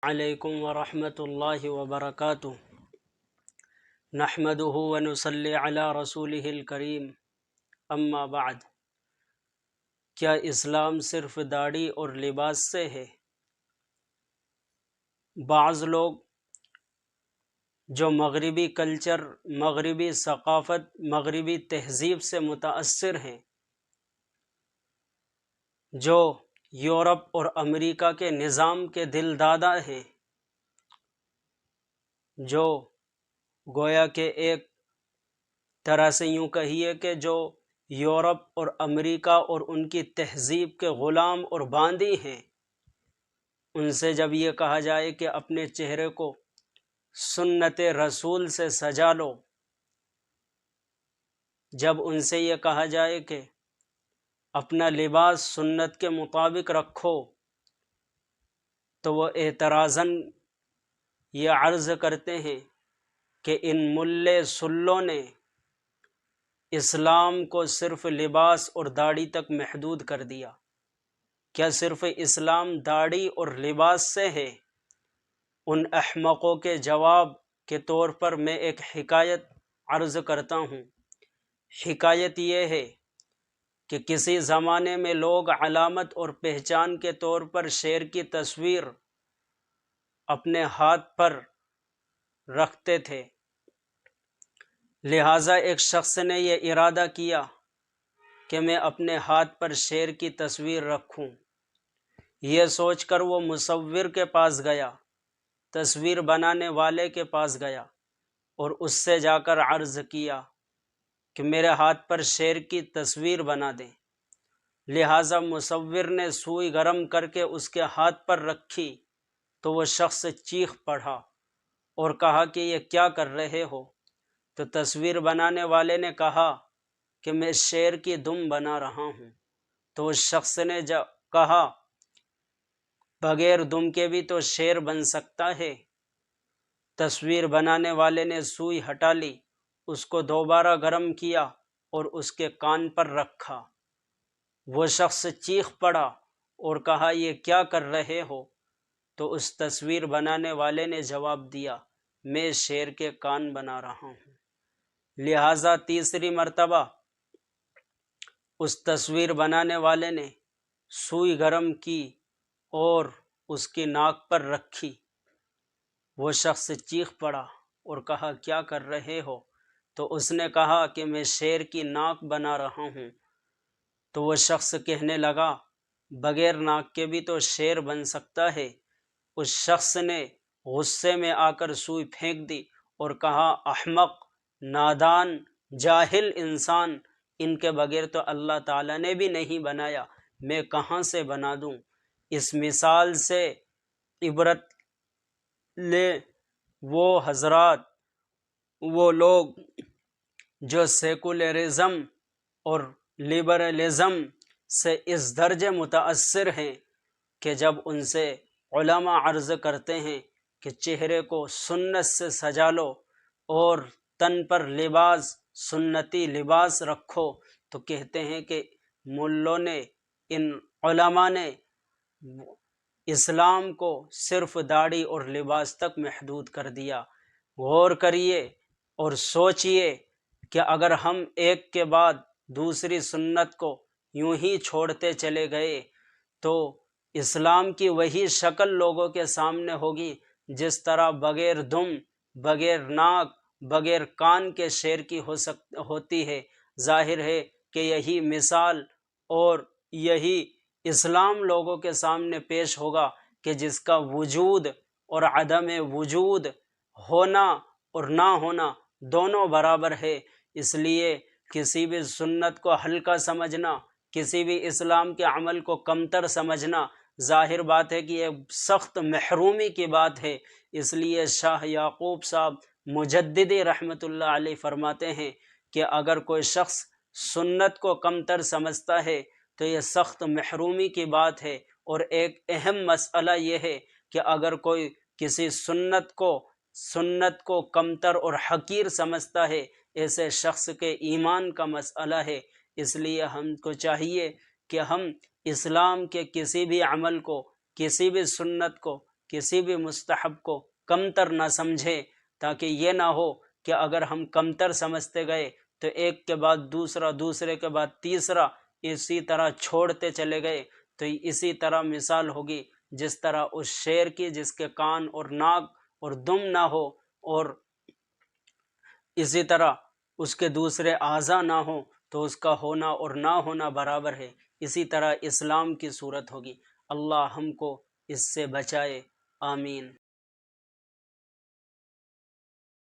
علیکم ورحمۃ اللہ وبرکاتہ۔ نحمدہ ونصلی علی رسولہ الکریم، اما بعد۔ کیا اسلام صرف داڑھی اور لباس سے ہے؟ بعض لوگ جو مغربی کلچر، مغربی ثقافت، مغربی تہذیب سے متاثر ہیں، جو یورپ اور امریکہ کے نظام کے دل دادا ہیں، جو گویا کہ ایک طرح سے یوں کہیے کہ جو یورپ اور امریکہ اور ان کی تہذیب کے غلام اور باندی ہیں، ان سے جب یہ کہا جائے کہ اپنے چہرے کو سنت رسول سے سجا لو، جب ان سے یہ کہا جائے کہ اپنا لباس سنت کے مطابق رکھو، تو وہ اعتراضاً یہ عرض کرتے ہیں کہ ان ملے سلوں نے اسلام کو صرف لباس اور داڑھی تک محدود کر دیا۔ کیا صرف اسلام داڑھی اور لباس سے ہے؟ ان احمقوں کے جواب کے طور پر میں ایک حکایت عرض کرتا ہوں۔ حکایت یہ ہے کہ کسی زمانے میں لوگ علامت اور پہچان کے طور پر شیر کی تصویر اپنے ہاتھ پر رکھتے تھے، لہٰذا ایک شخص نے یہ ارادہ کیا کہ میں اپنے ہاتھ پر شیر کی تصویر رکھوں۔ یہ سوچ کر وہ مصور کے پاس گیا، تصویر بنانے والے کے پاس گیا اور اس سے جا کر عرض کیا کہ میرے ہاتھ پر شیر کی تصویر بنا دیں۔ لہٰذا مصور نے سوئی گرم کر کے اس کے ہاتھ پر رکھی تو وہ شخص چیخ پڑا اور کہا کہ یہ کیا کر رہے ہو؟ تو تصویر بنانے والے نے کہا کہ میں شیر کی دم بنا رہا ہوں۔ تو اس شخص نے کہا بغیر دم کے بھی تو شیر بن سکتا ہے۔ تصویر بنانے والے نے سوئی ہٹا لی، اس کو دوبارہ گرم کیا اور اس کے کان پر رکھا۔ وہ شخص چیخ پڑا اور کہا یہ کیا کر رہے ہو؟ تو اس تصویر بنانے والے نے جواب دیا میں شیر کے کان بنا رہا ہوں۔ لہٰذا تیسری مرتبہ اس تصویر بنانے والے نے سوئی گرم کی اور اس کی ناک پر رکھی۔ وہ شخص چیخ پڑا اور کہا کیا کر رہے ہو؟ تو اس نے کہا کہ میں شیر کی ناک بنا رہا ہوں۔ تو وہ شخص کہنے لگا بغیر ناک کے بھی تو شیر بن سکتا ہے۔ اس شخص نے غصے میں آ کر سوئی پھینک دی اور کہا احمق، نادان، جاہل انسان، ان کے بغیر تو اللہ تعالیٰ نے بھی نہیں بنایا، میں کہاں سے بنا دوں؟ اس مثال سے عبرت لے وہ حضرات، وہ لوگ جو سیکولرزم اور لبرلزم سے اس درجے متاثر ہیں کہ جب ان سے علماء عرض کرتے ہیں کہ چہرے کو سنت سے سجا لو اور تن پر لباس سنتی لباس رکھو، تو کہتے ہیں کہ ملوں نے، ان علماء نے اسلام کو صرف داڑھی اور لباس تک محدود کر دیا۔ غور کریے اور سوچئے کہ اگر ہم ایک کے بعد دوسری سنت کو یوں ہی چھوڑتے چلے گئے تو اسلام کی وہی شکل لوگوں کے سامنے ہوگی جس طرح بغیر دم، بغیر ناک، بغیر کان کے شیر کی ہوتی ہے۔ ظاہر ہے کہ یہی مثال اور یہی اسلام لوگوں کے سامنے پیش ہوگا کہ جس کا وجود اور عدم وجود، ہونا اور نہ ہونا دونوں برابر ہے۔ اس لیے کسی بھی سنت کو ہلکا سمجھنا، کسی بھی اسلام کے عمل کو کمتر سمجھنا، ظاہر بات ہے کہ یہ سخت محرومی کی بات ہے۔ اس لیے شاہ یعقوب صاحب مجددی رحمۃ اللہ علیہ فرماتے ہیں کہ اگر کوئی شخص سنت کو کمتر سمجھتا ہے تو یہ سخت محرومی کی بات ہے، اور ایک اہم مسئلہ یہ ہے کہ اگر کوئی کسی سنت کو کمتر اور حقیر سمجھتا ہے، ایسے شخص کے ایمان کا مسئلہ ہے۔ اس لیے ہم کو چاہیے کہ ہم اسلام کے کسی بھی عمل کو، کسی بھی سنت کو کسی بھی مستحب کو کمتر نہ سمجھے، تاکہ یہ نہ ہو کہ اگر ہم کمتر سمجھتے گئے تو ایک کے بعد دوسرا، دوسرے کے بعد تیسرا، اسی طرح چھوڑتے چلے گئے تو اسی طرح مثال ہوگی جس طرح اس شیر کی جس کے کان اور ناک اور دم نہ ہو، اور اسی طرح اس کے دوسرے اعضاء نہ ہوں، تو اس کا ہونا اور نہ ہونا برابر ہے۔ اسی طرح اسلام کی صورت ہوگی۔ اللہ ہم کو اس سے بچائے، آمین۔